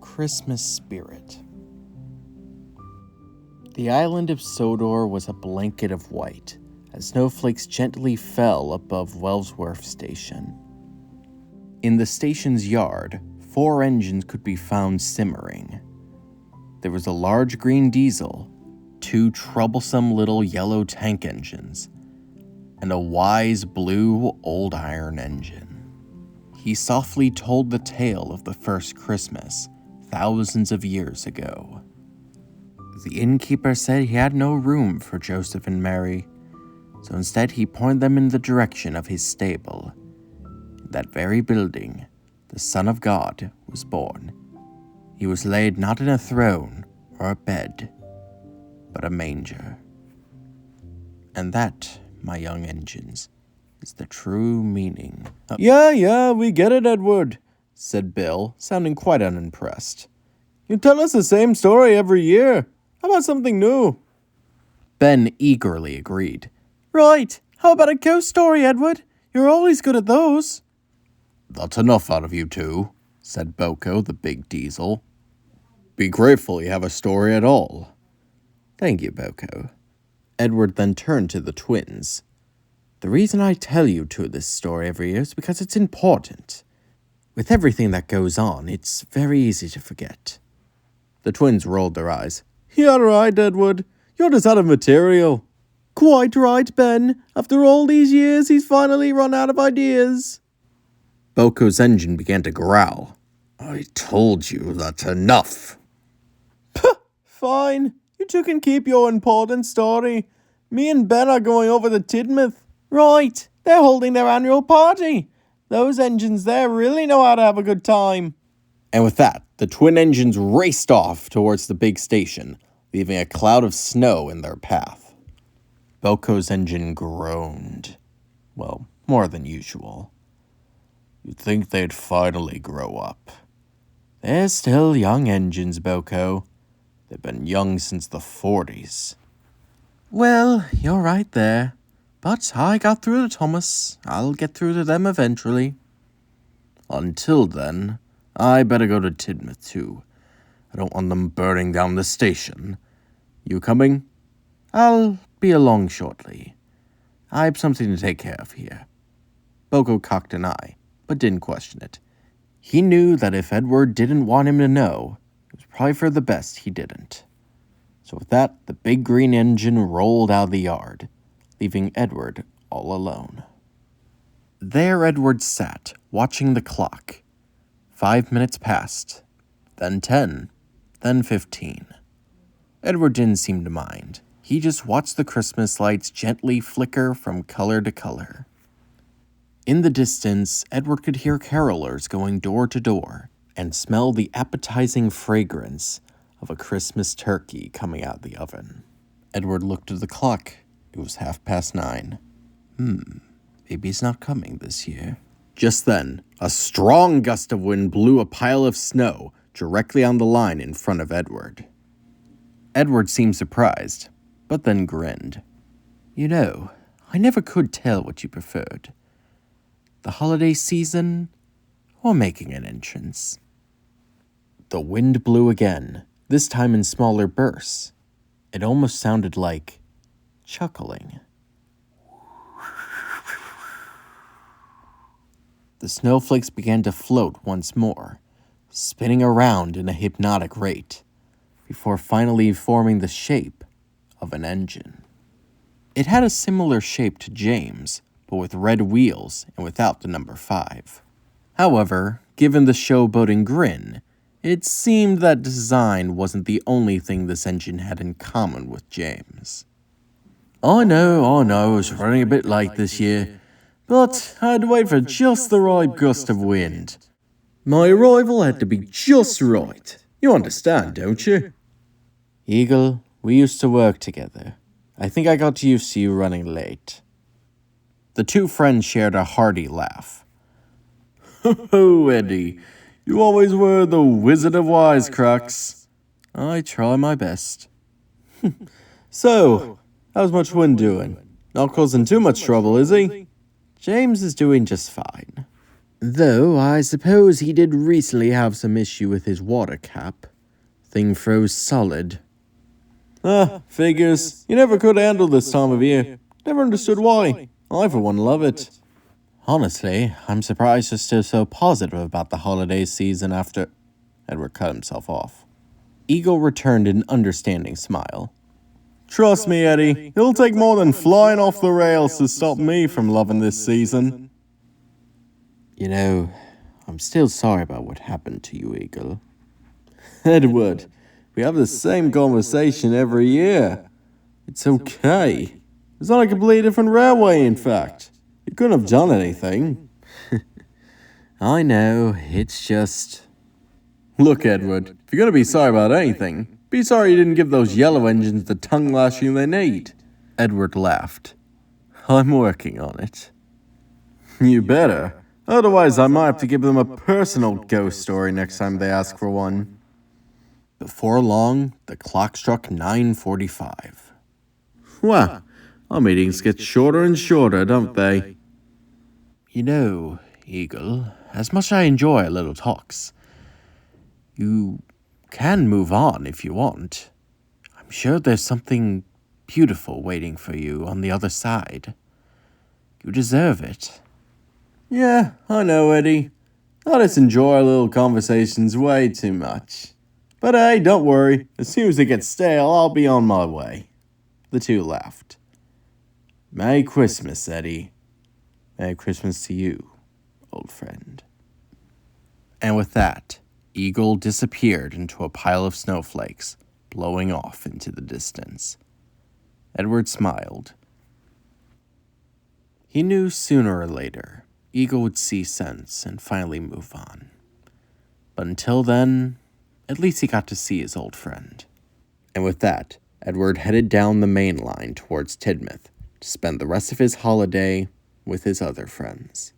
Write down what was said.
Christmas Spirit. The island of Sodor was a blanket of white as snowflakes gently fell above Wellsworth Station. In the station's yard, 4 engines could be found simmering. There was a large green diesel, 2 troublesome little yellow tank engines, and a wise blue old iron engine. He softly told the tale of the first Christmas, thousands of years ago. The innkeeper said he had no room for Joseph and Mary, so instead he pointed them in the direction of his stable. In that very building, the Son of God was born. He was laid not in a throne or a bed, but a manger. And that, my young engines, is the true meaning of— Yeah, we get it, Edward, said Bill, sounding quite unimpressed. You tell us the same story every year. How about something new? Ben eagerly agreed. Right. How about a ghost story, Edward? You're always good at those. That's enough out of you two, said Boko, the big diesel. Be grateful you have a story at all. Thank you, Boko. Edward then turned to the twins. The reason I tell you two this story every year is because it's important. With everything that goes on, it's very easy to forget. The twins rolled their eyes. You're right, Edward. You're just out of material. Quite right, Ben. After all these years, he's finally run out of ideas. Boko's engine began to growl. I told you that's enough. Puh, fine. You two can keep your important story. Me and Ben are going over to Tidmouth. Right, they're holding their annual party. Those engines there really know how to have a good time. And with that, the twin engines raced off towards the big station, leaving a cloud of snow in their path. Boko's engine groaned. Well, more than usual. You'd think they'd finally grow up. They're still young engines, Boko. They've been young since the 40s. Well, you're right there. But I got through to Thomas. I'll get through to them eventually. Until then, I better go to Tidmouth too. I don't want them burning down the station. You coming? I'll be along shortly. I have something to take care of here. Boko cocked an eye, but didn't question it. He knew that if Edward didn't want him to know, it was probably for the best he didn't. So with that, the big green engine rolled out of the yard, leaving Edward all alone. There Edward sat, watching the clock. 5 minutes passed, then 10, then 15. Edward didn't seem to mind. He just watched the Christmas lights gently flicker from color to color. In the distance, Edward could hear carolers going door to door and smell the appetizing fragrance of a Christmas turkey coming out of the oven. Edward looked at the clock. It was 9:30. Maybe he's not coming this year. Just then, a strong gust of wind blew a pile of snow directly on the line in front of Edward. Edward seemed surprised, but then grinned. You know, I never could tell what you preferred. The holiday season, or making an entrance. The wind blew again, this time in smaller bursts. It almost sounded like chuckling. The snowflakes began to float once more, spinning around in a hypnotic rate, before finally forming the shape of an engine. It had a similar shape to James, but with red wheels and without the number 5. However, given the showboating grin, it seemed that design wasn't the only thing this engine had in common with James. I know, it's running a bit late this year, but I had to wait for just the right gust of wind. My arrival had to be just right. You understand, don't you? Eagle, we used to work together. I think I got used to you running late. The two friends shared a hearty laugh. Oh, Eddie, you always were the wizard of wisecracks. I try my best. So, how's much wind doing? Not causing too much trouble, is he? James is doing just fine. Though I suppose he did recently have some issue with his water cap. Thing froze solid. Figures. You never could handle this time of year. Never understood why. I, for one, love it. Honestly, I'm surprised you're still so positive about the holiday season after... Edward cut himself off. Eagle returned an understanding smile. Trust me, Eddie. It'll take more than flying off the rails to stop me from loving this season. You know, I'm still sorry about what happened to you, Eagle. Edward, we have the same conversation every year. It's okay. It's on a completely different railway, in fact. You couldn't have done anything. I know, it's just... Look, Edward, if you're going to be sorry about anything, be sorry you didn't give those yellow engines the tongue lashing they need. Edward laughed. I'm working on it. You better. Otherwise, I might have to give them a personal ghost story next time they ask for one. Before long, the clock struck 9:45. Well, our meetings get shorter and shorter, don't they? You know, Eagle, as much as I enjoy little talks, you can move on if you want. I'm sure there's something beautiful waiting for you on the other side. You deserve it. Yeah, I know, Eddie. I just enjoy our little conversations way too much. But hey, don't worry. As soon as it gets stale, I'll be on my way. The two laughed. Merry Christmas, Eddie. Merry Christmas to you, old friend. And with that, Eagle disappeared into a pile of snowflakes, blowing off into the distance. Edward smiled. He knew sooner or later, Eagle would see sense and finally move on. But until then, at least he got to see his old friend. And with that, Edward headed down the main line towards Tidmouth to spend the rest of his holiday with his other friends.